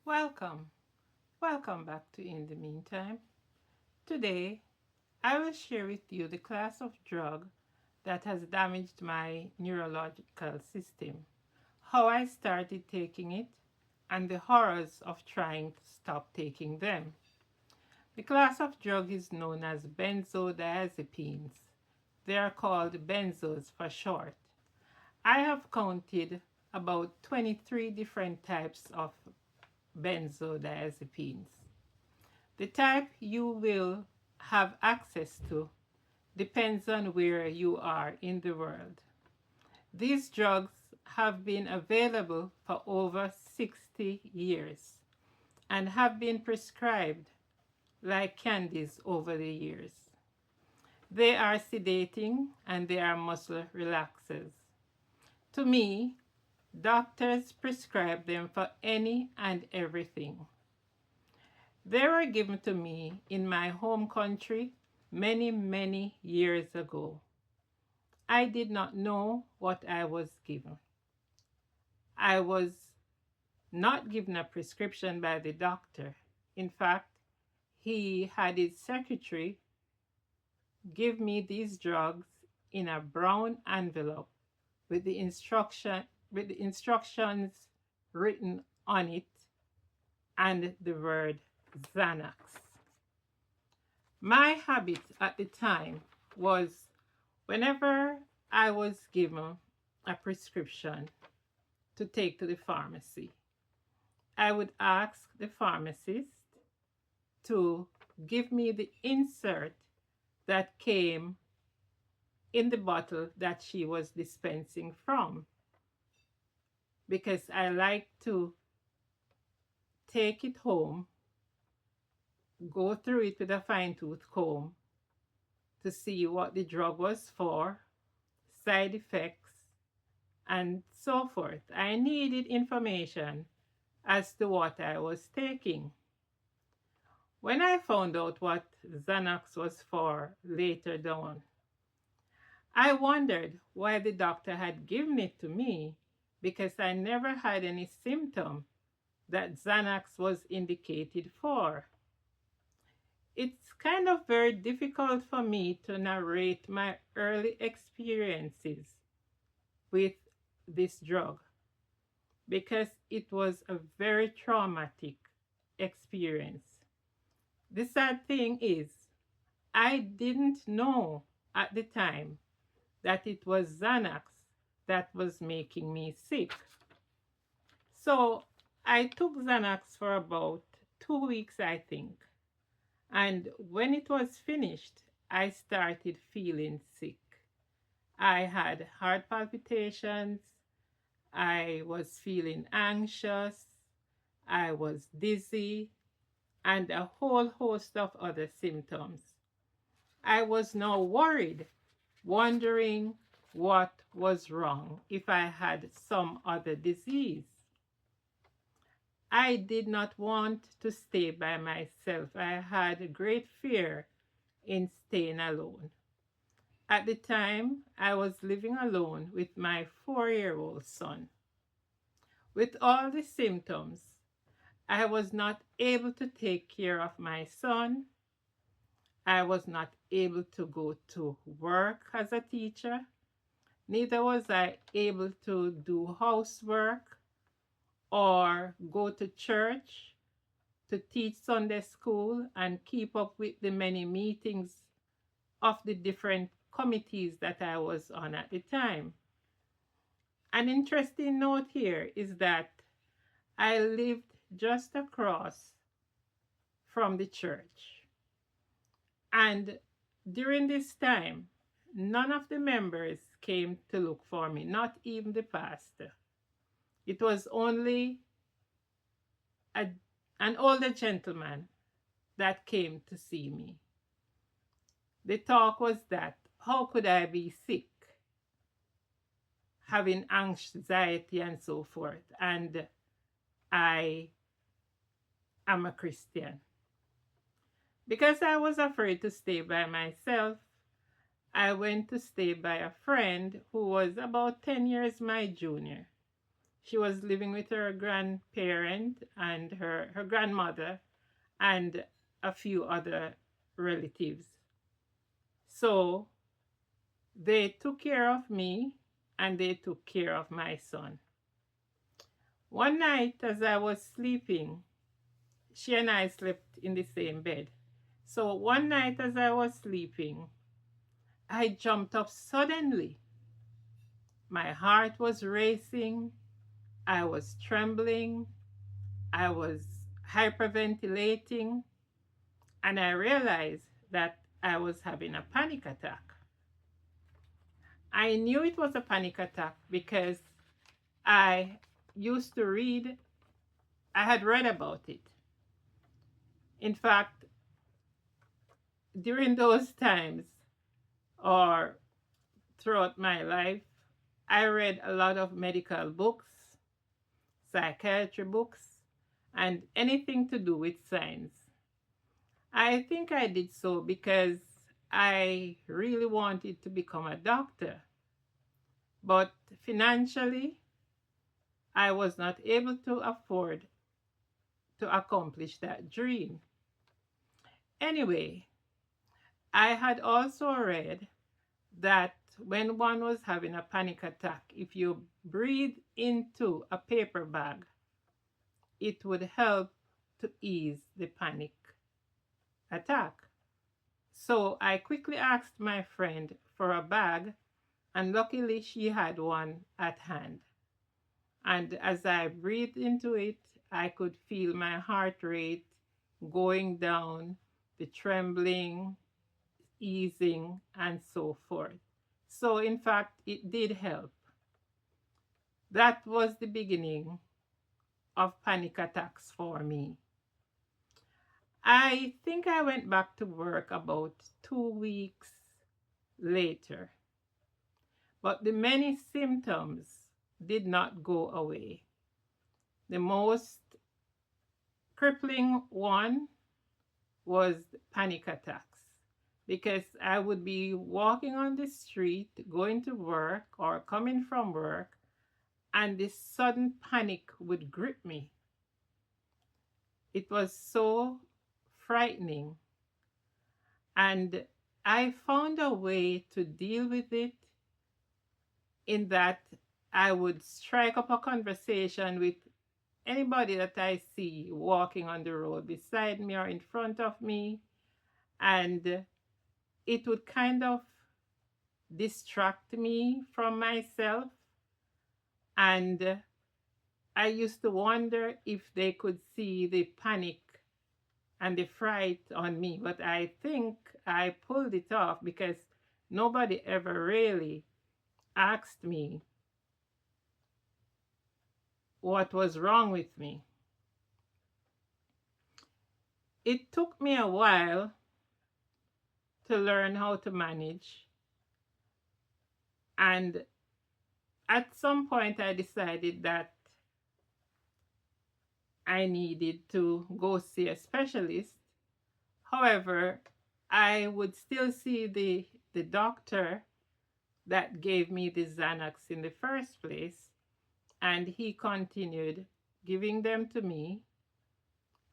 Welcome. Welcome back to In the Meantime. Today, I will share with you the class of drug that has damaged my neurological system, how I started taking it, and the horrors of trying to stop taking them. The class of drug is known as benzodiazepines. They are called benzos for short. I have counted about 23 different types of benzodiazepines. The type you will have access to depends on where you are in the world. These drugs have been available for over 60 years and have been prescribed like candies over the years. They are sedating and they are muscle relaxers. To me, doctors prescribe them for any and everything. They were given to me in my home country many, many years ago. I did not know what I was given. I was not given a prescription by the doctor. In fact, he had his secretary give me these drugs in a brown envelope with the instructions written on it and the word Xanax. My habit at the time was whenever I was given a prescription to take to the pharmacy, I would ask the pharmacist to give me the insert that came in the bottle that she was dispensing from because I like to take it home, go through it with a fine tooth comb to see what the drug was for, side effects, and so forth. I needed information as to what I was taking. When I found out what Xanax was for later down, I wondered why the doctor had given it to me because I never had any symptom that Xanax was indicated for. It's kind of very difficult for me to narrate my early experiences with this drug because it was a very traumatic experience. The sad thing is, I didn't know at the time that it was Xanax that was making me sick. So I took Xanax for about 2 weeks, I think. And when it was finished, I started feeling sick. I had heart palpitations. I was feeling anxious. I was dizzy and a whole host of other symptoms. I was now worried, wondering what was wrong if I had some other disease. I did not want to stay by myself. I had a great fear in staying alone. At the time, I was living alone with my 4-year-old son. With all the symptoms, I was not able to take care of my son. I was not able to go to work as a teacher. Neither was I able to do housework or go to church to teach Sunday school and keep up with the many meetings of the different committees that I was on at the time. An interesting note here is that I lived just across from the church. And during this time, none of the members came to look for me, not even the pastor. It was only a, an older gentleman that came to see me. The talk was that how could I be sick, having anxiety and so forth, and I am a Christian. Because I was afraid to stay by myself, I went to stay by a friend who was about 10 years my junior. She was living with her grandparent and her grandmother and a few other relatives. So they took care of me and they took care of my son. One night, as I was sleeping, she and I slept in the same bed. So one night, as I was sleeping, I jumped up suddenly. My heart was racing, I was trembling, I was hyperventilating, and I realized that I was having a panic attack. I knew it was a panic attack because I used to read, I had read about it. In fact, during those times or throughout my life, I read a lot of medical books, psychiatry books, and anything to do with science. I think I did so because I really wanted to become a doctor. But financially, I was not able to afford to accomplish that dream. Anyway, I had also read that when one was having a panic attack, if you breathe into a paper bag, it would help to ease the panic attack. So I quickly asked my friend for a bag, and luckily she had one at hand. And as I breathed into it, I could feel my heart rate going down, the trembling, easing, and so forth. So, in fact, it did help. That was the beginning of panic attacks for me. I think I went back to work about 2 weeks later, but the many symptoms did not go away. The most crippling one was panic attacks because I would be walking on the street, going to work or coming from work, and this sudden panic would grip me. It was so frightening. And I found a way to deal with it in that I would strike up a conversation with anybody that I see walking on the road beside me or in front of me, and it would kind of distract me from myself. And I used to wonder if they could see the panic and the fright on me, but I think I pulled it off because nobody ever really asked me what was wrong with me. It took me a while to learn how to manage, and at some point I decided that I needed to go see a specialist. However, I would still see the doctor that gave me the Xanax in the first place, and he continued giving them to me.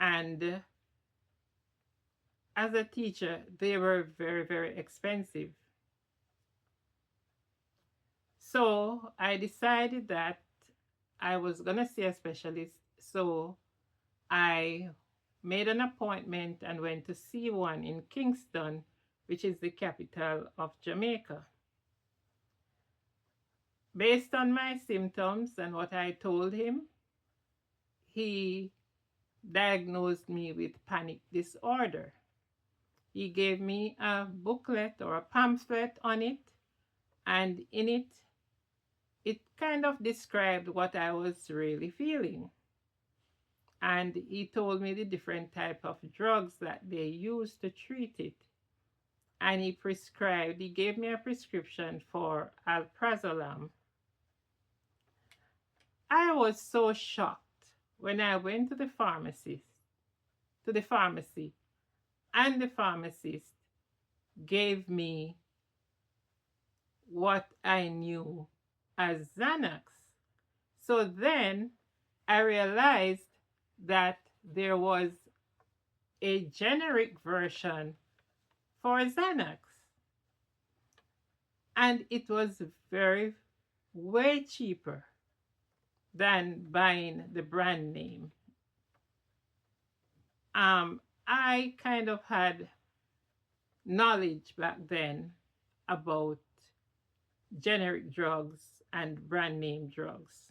And as a teacher, they were very, very expensive. So I decided that I was going to see a specialist. So I made an appointment and went to see one in Kingston, which is the capital of Jamaica. Based on my symptoms and what I told him, he diagnosed me with panic disorder. He gave me a booklet or a pamphlet on it, and in it, it kind of described what I was really feeling. And he told me the different type of drugs that they use to treat it. And he gave me a prescription for alprazolam. I was so shocked when I went to the pharmacy, and the pharmacist gave me what I knew as Xanax. So then I realized that there was a generic version for Xanax, and it was very way cheaper than buying the brand name. Um, I kind of had knowledge back then about generic drugs and brand name drugs.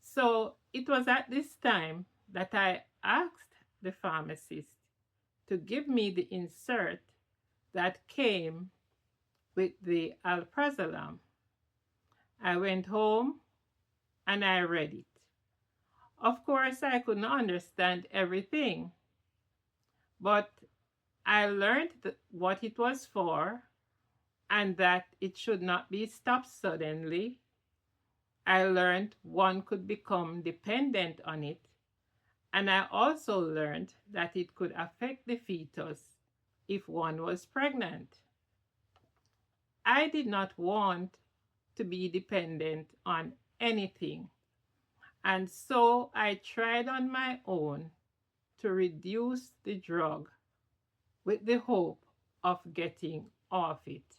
So it was at this time that I asked the pharmacist to give me the insert that came with the alprazolam. I went home and I read it. Of course, I couldn't understand everything, but I learned what it was for and that it should not be stopped suddenly. I learned one could become dependent on it, and I also learned that it could affect the fetus if one was pregnant. I did not want to be dependent on anything, and so I tried on my own to reduce the drug with the hope of getting off it.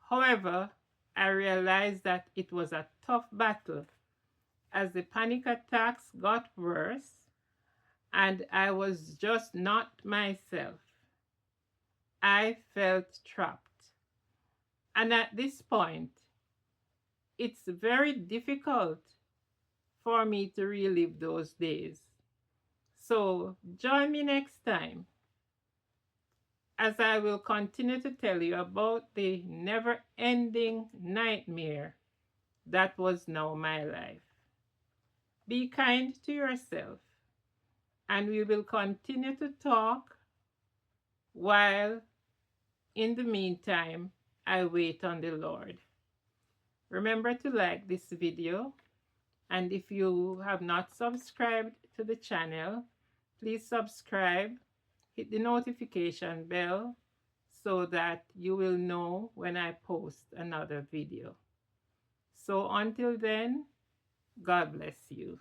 However, I realized that it was a tough battle as the panic attacks got worse and I was just not myself. I felt trapped. And at this point, it's very difficult for me to relive those days. So join me next time as I will continue to tell you about the never ending nightmare that was now my life. Be kind to yourself, and we will continue to talk while, in the meantime, I wait on the Lord. Remember to like this video, and if you have not subscribed to the channel, please subscribe, hit the notification bell so that you will know when I post another video. So until then, God bless you.